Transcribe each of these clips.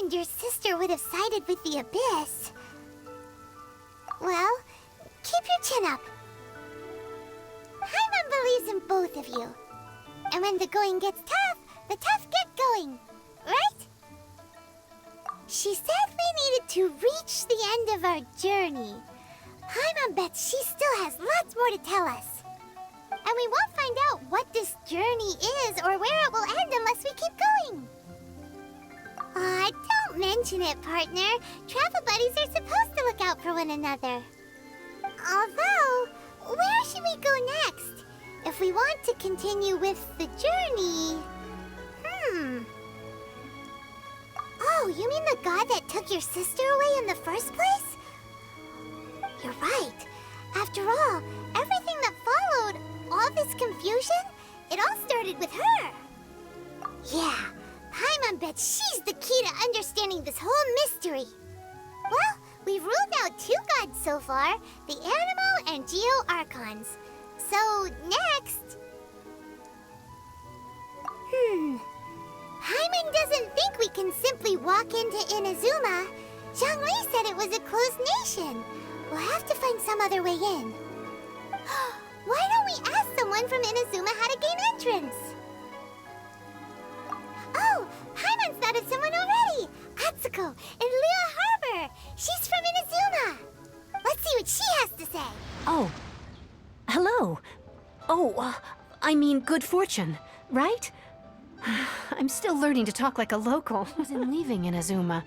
imagined your sister would have sided with the Abyss. Well, keep your chin up. Paimon believes in both of you. And when the going gets tough, the tough get going. Right? She said we needed to reach the end of our journey. Paimon bets she still has lots more to tell us. And we won't find out what this journey is or where it will end unless we keep going. Aw, don't mention it, partner. Travel buddies are supposed to look out for one another. Although, where should we go next? If we want to continue with the journey... Oh, you mean the god that took your sister away in the first place? You're right. After all, everything that followed, all this confusion, it all started with her. Yeah, Paimon bets she's the key to understanding this whole mystery. Well, we've ruled out 2 gods so far, the Animo and Geo Archons. So, next... Paimon doesn't think we can simply walk into Inazuma. Zhongli said it was a closed nation. We'll have to find some other way in. Why don't we ask someone from Inazuma how to gain entrance? Oh, Paimon's thought of someone already! Atsuko, in Liyue Harbor! She's from Inazuma! Let's see what she has to say! Oh. Hello. Oh, I mean good fortune, right? I'm still learning to talk like a local. It was in leaving Inazuma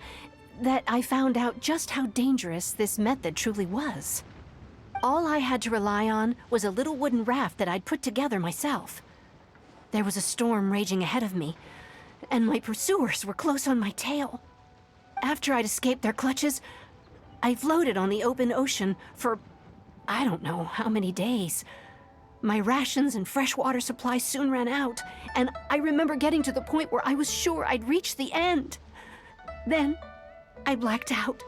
that I found out just how dangerous this method truly was. All I had to rely on was a little wooden raft that I'd put together myself. There was a storm raging ahead of me, and my pursuers were close on my tail. After I'd escaped their clutches, I floated on the open ocean for I don't know how many days. My rations and freshwater supply soon ran out, and I remember getting to the point where I was sure I'd reached the end. Then, I blacked out.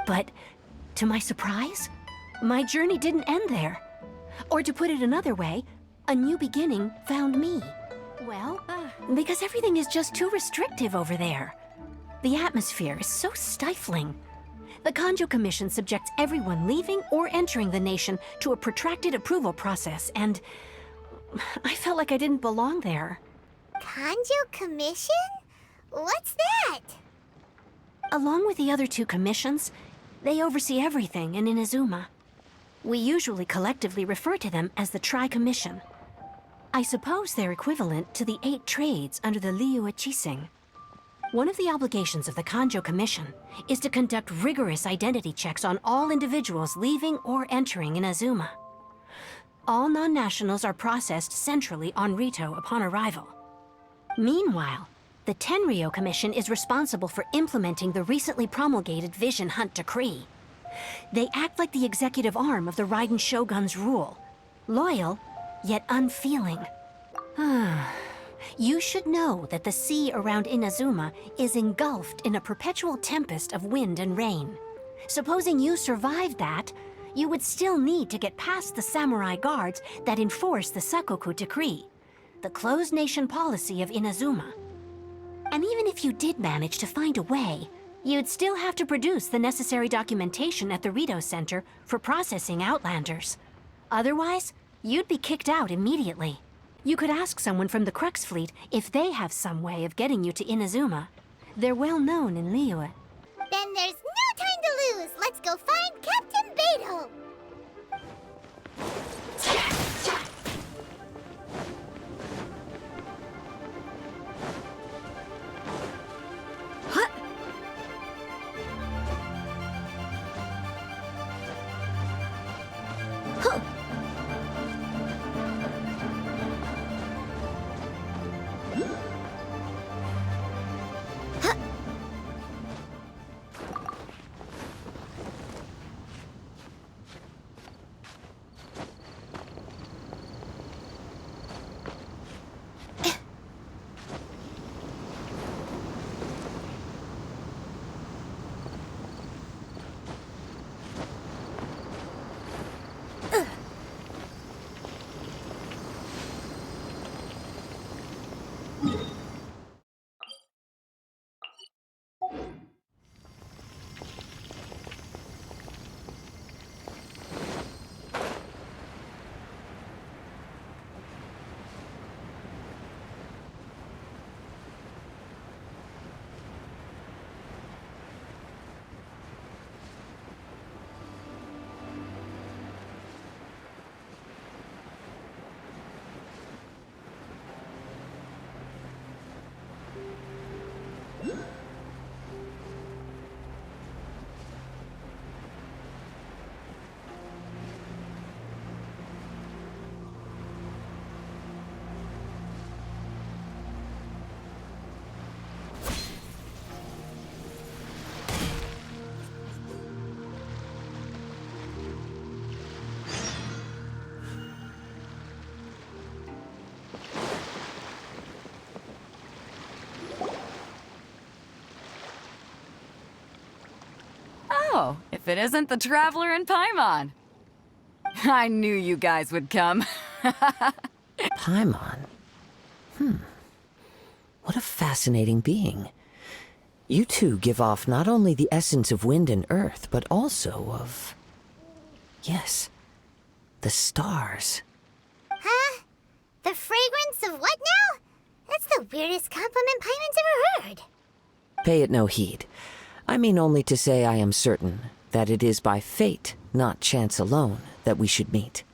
But, to my surprise, my journey didn't end there. Or to put it another way, a new beginning found me. Well, because everything is just too restrictive over there. The atmosphere is so stifling. The Kanjo Commission subjects everyone leaving or entering the nation to a protracted approval process, and I felt like I didn't belong there. Kanjo Commission? What's that? Along with the other 2 commissions, they oversee everything in Inazuma. We usually collectively refer to them as the Tri-Commission. I suppose they're equivalent to the 8 trades under the Liyue Chising. One of the obligations of the Kanjo Commission is to conduct rigorous identity checks on all individuals leaving or entering Inazuma. All non-nationals are processed centrally on Rito upon arrival. Meanwhile, the Tenryo Commission is responsible for implementing the recently promulgated Vision Hunt Decree. They act like the executive arm of the Raiden Shogun's rule, loyal, yet unfeeling. You should know that the sea around Inazuma is engulfed in a perpetual tempest of wind and rain. Supposing you survived that, you would still need to get past the samurai guards that enforce the Sakoku Decree, the closed nation policy of Inazuma. And even if you did manage to find a way, you'd still have to produce the necessary documentation at the Rito Center for processing Outlanders. Otherwise, you'd be kicked out immediately. You could ask someone from the Crux Fleet if they have some way of getting you to Inazuma. They're well known in Liyue. Then there's no time to lose! Let's go find Captain Beidou! Oh, if it isn't the Traveler and Paimon. I knew you guys would come. Paimon? What a fascinating being. You two give off not only the essence of wind and earth, but also of... yes, the stars. Huh? The fragrance of what now? That's the weirdest compliment Paimon's ever heard. Pay it no heed. I mean only to say I am certain that it is by fate, not chance alone, that we should meet.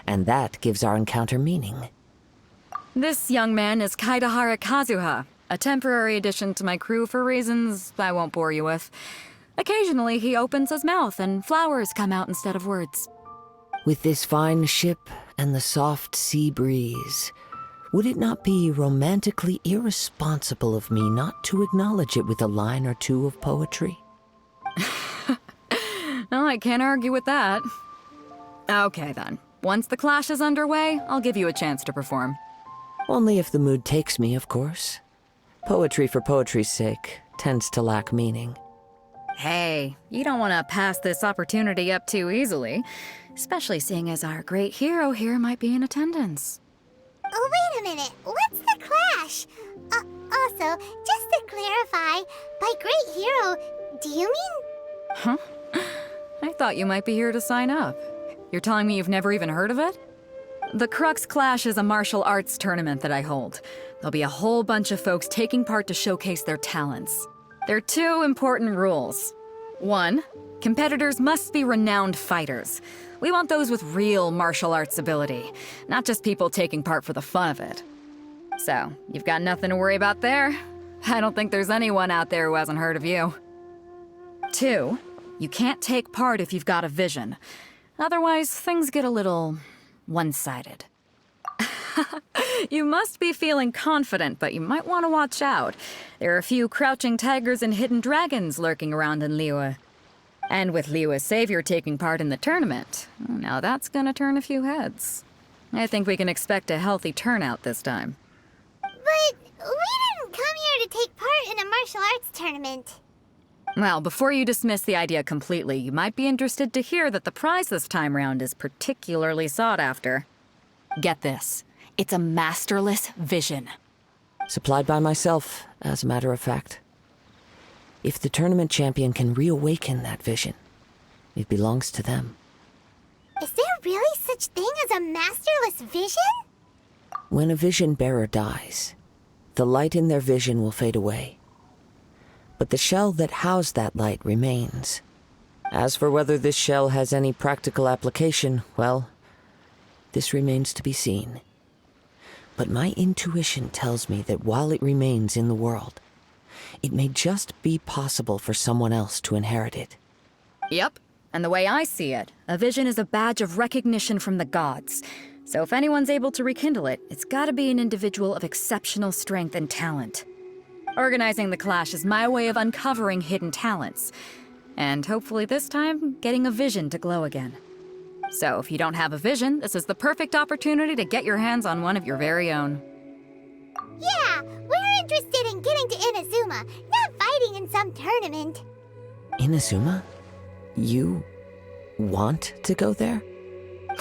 And that gives our encounter meaning. This young man is Kaidahara Kazuha, a temporary addition to my crew for reasons I won't bore you with. Occasionally he opens his mouth and flowers come out instead of words. With this fine ship and the soft sea breeze, would it not be romantically irresponsible of me not to acknowledge it with a line or two of poetry? Oh, I can't argue with that. Okay then. Once the clash is underway, I'll give you a chance to perform. Only if the mood takes me, of course. Poetry for poetry's sake tends to lack meaning. Hey, you don't want to pass this opportunity up too easily, especially seeing as our great hero here might be in attendance. Oh, wait a minute. What's the clash? Also, just to clarify, by great hero, do you mean... Huh? I thought you might be here to sign up. You're telling me you've never even heard of it? The Crux Clash is a martial arts tournament that I hold. There'll be a whole bunch of folks taking part to showcase their talents. There are two important rules. 1, competitors must be renowned fighters. We want those with real martial arts ability, not just people taking part for the fun of it. So, you've got nothing to worry about there. I don't think there's anyone out there who hasn't heard of you. 2, you can't take part if you've got a vision. Otherwise, things get a little one-sided. You must be feeling confident, but you might want to watch out. There are a few crouching tigers and hidden dragons lurking around in Liyue. And with Liyue's savior taking part in the tournament, now that's gonna turn a few heads. I think we can expect a healthy turnout this time. But we didn't come here to take part in a martial arts tournament. Well, before you dismiss the idea completely, you might be interested to hear that the prize this time round is particularly sought after. Get this. It's a masterless vision. Supplied by myself, as a matter of fact. If the tournament champion can reawaken that vision, it belongs to them. Is there really such thing as a masterless vision? When a vision bearer dies, the light in their vision will fade away. But the shell that housed that light remains. As for whether this shell has any practical application, well, this remains to be seen. But my intuition tells me that while it remains in the world, it may just be possible for someone else to inherit it. Yep. And the way I see it, a vision is a badge of recognition from the gods. So if anyone's able to rekindle it, it's gotta be an individual of exceptional strength and talent. Organizing the clash is my way of uncovering hidden talents. And hopefully this time, getting a vision to glow again. So if you don't have a vision, this is the perfect opportunity to get your hands on one of your very own. Yeah, we're interested in getting to Inazuma, not fighting in some tournament. Inazuma? You want to go there?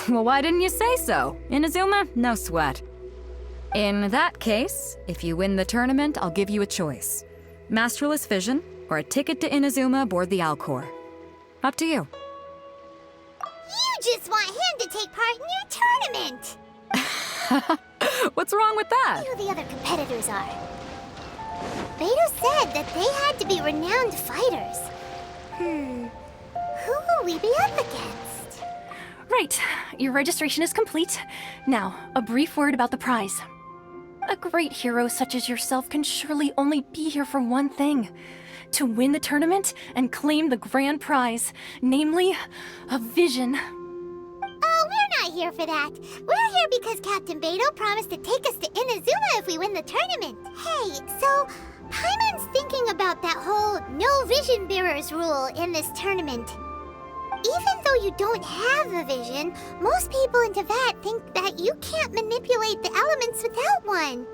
Well, why didn't you say so? Inazuma? No sweat. In that case, if you win the tournament, I'll give you a choice. Masterless Vision, or a ticket to Inazuma aboard the Alcor. Up to you. You just want him to take part in your tournament! What's wrong with that? Who the other competitors are. Beidou said that they had to be renowned fighters. Who will we be up against? Right. Your registration is complete. Now, a brief word about the prize. A great hero such as yourself can surely only be here for one thing. To win the tournament and claim the grand prize, namely, a vision. Oh, we're not here for that. We're here because Captain Beidou promised to take us to Inazuma if we win the tournament. Hey, so Paimon's thinking about that whole no vision bearers rule in this tournament. Even though you don't have a vision, most people in Teyvat think that you can't manipulate the elements without one.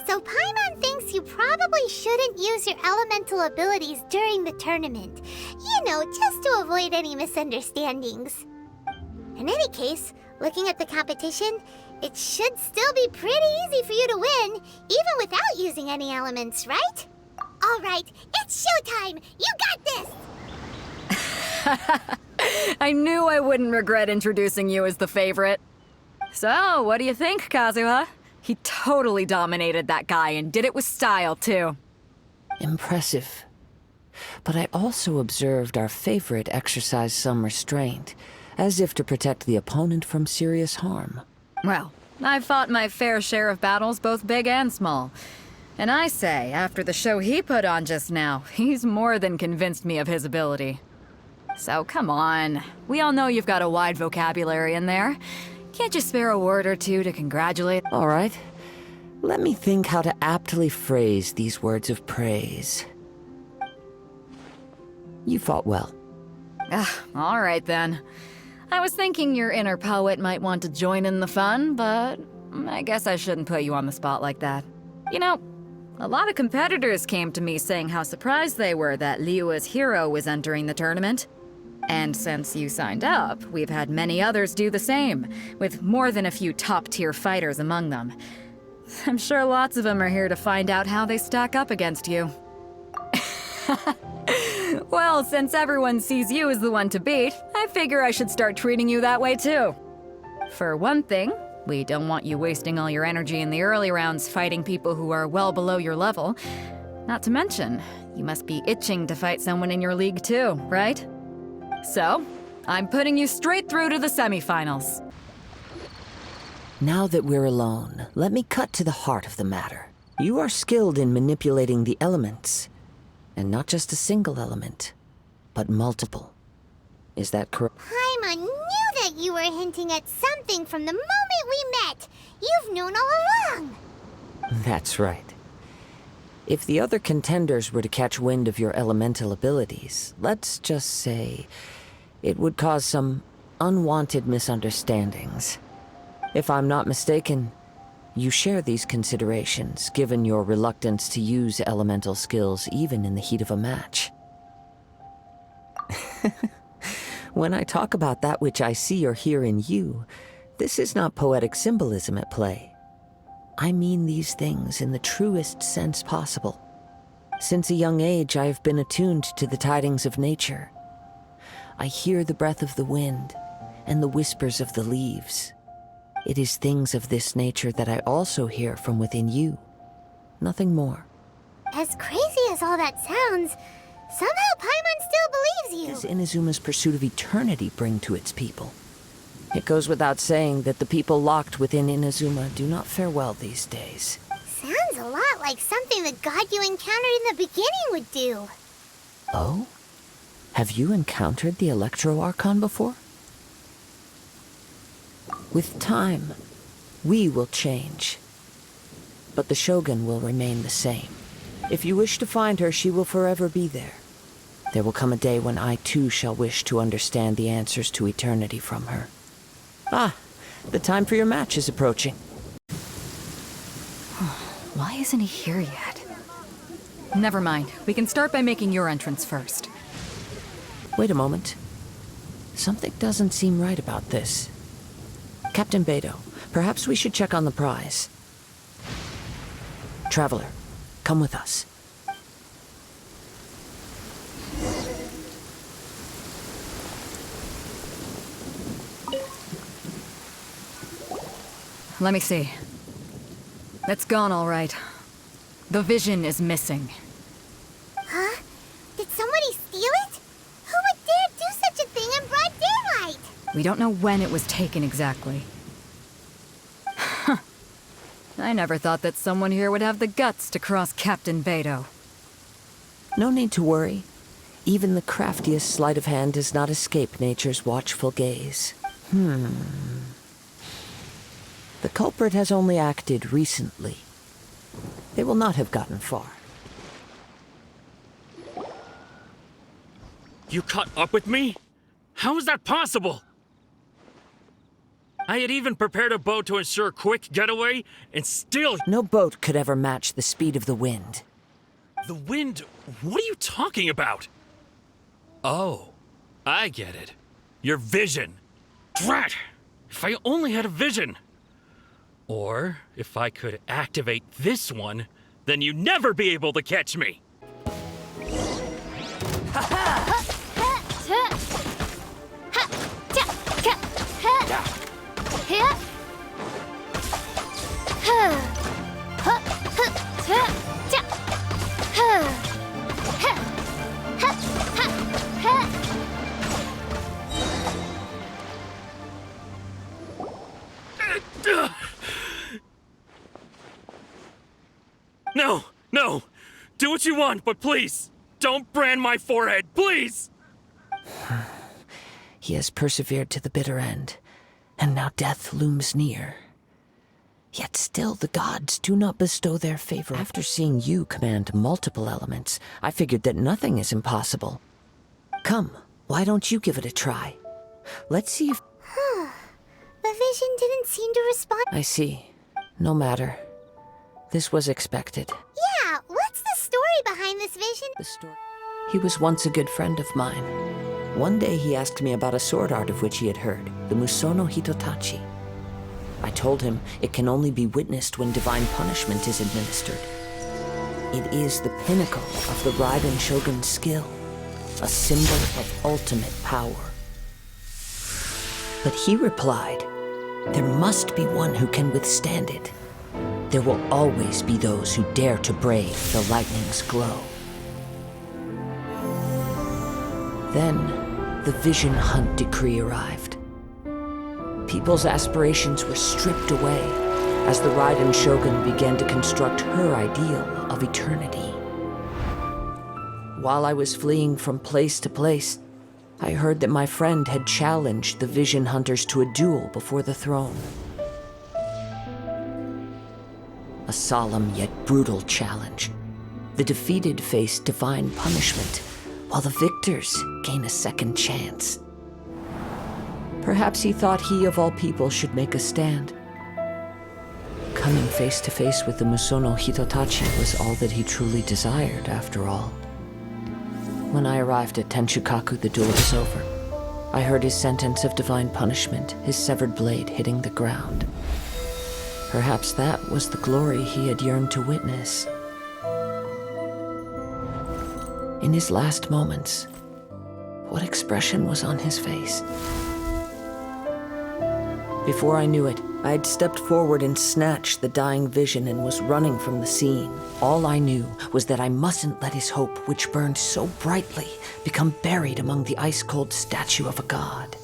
So Paimon thinks you probably shouldn't use your elemental abilities during the tournament. You know, just to avoid any misunderstandings. In any case, looking at the competition, it should still be pretty easy for you to win, even without using any elements, right? Alright, it's showtime! You got this! I knew I wouldn't regret introducing you as the favorite. So, what do you think, Kazuha? He totally dominated that guy and did it with style, too. Impressive. But I also observed our favorite exercise some restraint, as if to protect the opponent from serious harm. Well, I've fought my fair share of battles, both big and small. And I say, after the show he put on just now, he's more than convinced me of his ability. So come on, we all know you've got a wide vocabulary in there. Can't you spare a word or two to congratulate? All right. Let me think how to aptly phrase these words of praise. You fought well. All right then. I was thinking your inner poet might want to join in the fun, but I guess I shouldn't put you on the spot like that. You know, a lot of competitors came to me saying how surprised they were that Liyue's hero was entering the tournament. And since you signed up, we've had many others do the same, with more than a few top-tier fighters among them. I'm sure lots of them are here to find out how they stack up against you. Well, since everyone sees you as the one to beat, I figure I should start treating you that way too. For one thing, we don't want you wasting all your energy in the early rounds fighting people who are well below your level. Not to mention, you must be itching to fight someone in your league too, right? So, I'm putting you straight through to the semifinals. Now that we're alone, let me cut to the heart of the matter. You are skilled in manipulating the elements. And not just a single element, but multiple. Is that correct? Paimon knew that you were hinting at something from the moment we met. You've known all along. That's right. If the other contenders were to catch wind of your elemental abilities, let's just say it would cause some unwanted misunderstandings. If I'm not mistaken, you share these considerations, given your reluctance to use elemental skills even in the heat of a match. When I talk about that which I see or hear in you, this is not poetic symbolism at play. I mean these things in the truest sense possible. Since a young age, I have been attuned to the tidings of nature. I hear the breath of the wind and the whispers of the leaves. It is things of this nature that I also hear from within you. Nothing more. As crazy as all that sounds, somehow Paimon still believes you. What does Inazuma's pursuit of eternity bring to its people? It goes without saying that the people locked within Inazuma do not fare well these days. Sounds a lot like something the god you encountered in the beginning would do. Oh? Have you encountered the Electro Archon before? With time, we will change. But the Shogun will remain the same. If you wish to find her, she will forever be there. There will come a day when I too shall wish to understand the answers to eternity from her. Ah, the time for your match is approaching. Why isn't he here yet? Never mind. We can start by making your entrance first. Wait a moment. Something doesn't seem right about this. Captain Beidou, perhaps we should check on the prize. Traveler, come with us. Let me see. It's gone all right. The vision is missing. Huh? Did somebody steal it? Who would dare do such a thing in broad daylight? We don't know when it was taken exactly. I never thought that someone here would have the guts to cross Captain Beidou. No need to worry. Even the craftiest sleight of hand does not escape nature's watchful gaze. The culprit has only acted recently. They will not have gotten far. You caught up with me? How is that possible? I had even prepared a boat to ensure a quick getaway, and still... No boat could ever match the speed of the wind. The wind? What are you talking about? Oh, I get it. Your vision. Drat! If I only had a vision. Or, if I could activate this one, then you'd never be able to catch me. No, no. Do what you want, but please, don't brand my forehead, please! He has persevered to the bitter end, and now death looms near. Yet still the gods do not bestow their favor. After seeing you command multiple elements, I figured that nothing is impossible. Come, why don't you give it a try? Let's see if... The vision didn't seem to respond. I see. No matter. This was expected. Yeah, what's the story behind this vision? The story. He was once a good friend of mine. One day he asked me about a sword art of which he had heard, the Musono Hitotachi. I told him it can only be witnessed when divine punishment is administered. It is the pinnacle of the Raiden Shogun's skill, a symbol of ultimate power. But he replied, there must be one who can withstand it. There will always be those who dare to brave the lightning's glow. Then, the Vision Hunt decree arrived. People's aspirations were stripped away as the Raiden Shogun began to construct her ideal of eternity. While I was fleeing from place to place, I heard that my friend had challenged the Vision Hunters to a duel before the throne. A solemn yet brutal challenge. The defeated face divine punishment, while the victors gain a second chance. Perhaps he thought he of all people should make a stand. Coming face to face with the Musono Hitotachi was all that he truly desired, after all. When I arrived at Tenshukaku, the duel was over. I heard his sentence of divine punishment, his severed blade hitting the ground. Perhaps that was the glory he had yearned to witness. In his last moments, what expression was on his face? Before I knew it, I had stepped forward and snatched the dying vision and was running from the scene. All I knew was that I mustn't let his hope, which burned so brightly, become buried among the ice-cold statue of a god.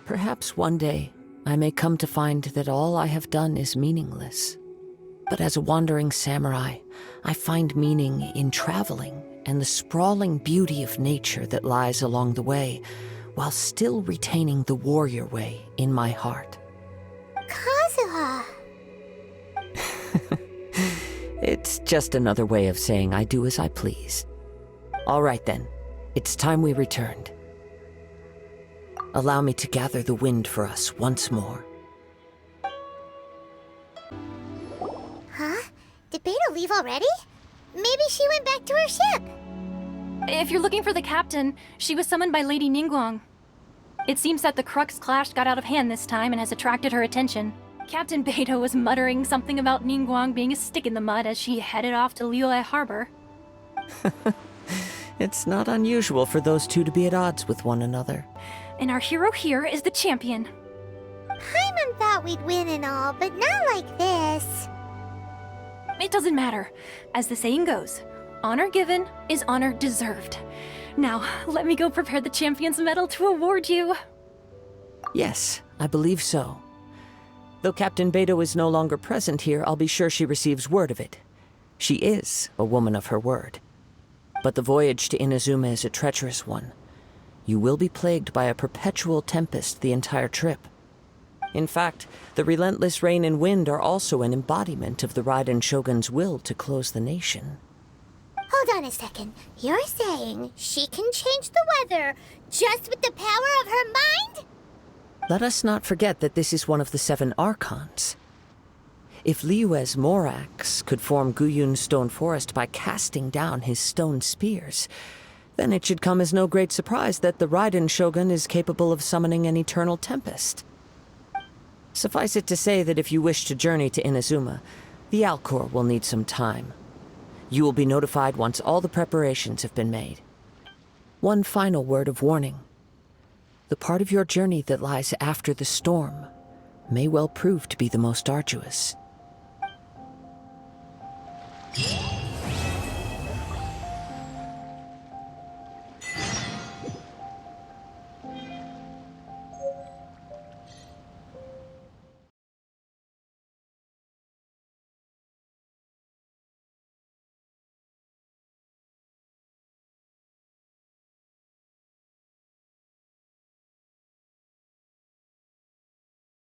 Perhaps one day, I may come to find that all I have done is meaningless. But as a wandering samurai, I find meaning in traveling and the sprawling beauty of nature that lies along the way, while still retaining the warrior way in my heart. Kazuha! It's just another way of saying I do as I please. All right then, it's time we returned. Allow me to gather the wind for us once more. Huh? Did Beidou leave already? Maybe she went back to her ship. If you're looking for the captain, she was summoned by Lady Ningguang. It seems that the Crux clash got out of hand this time and has attracted her attention. Captain Beidou was muttering something about Ningguang being a stick in the mud as she headed off to Liyue Harbor. It's not unusual for those two to be at odds with one another. And our hero here is the champion. Paimon thought we'd win and all, but not like this. It doesn't matter. As the saying goes, honor given is honor deserved. Now, let me go prepare the champion's medal to award you. Yes, I believe so. Though Captain Beidou is no longer present here, I'll be sure she receives word of it. She is a woman of her word. But the voyage to Inazuma is a treacherous one. You will be plagued by a perpetual tempest the entire trip. In fact, the relentless rain and wind are also an embodiment of the Raiden Shogun's will to close the nation. Hold on a second. You're saying she can change the weather just with the power of her mind? Let us not forget that this is one of the 7 Archons. If Liyue's Morax could form Guyun's stone forest by casting down his stone spears, then it should come as no great surprise that the Raiden Shogun is capable of summoning an eternal tempest. Suffice it to say that if you wish to journey to Inazuma, the Alcor will need some time. You will be notified once all the preparations have been made. One final word of warning. The part of your journey that lies after the storm may well prove to be the most arduous.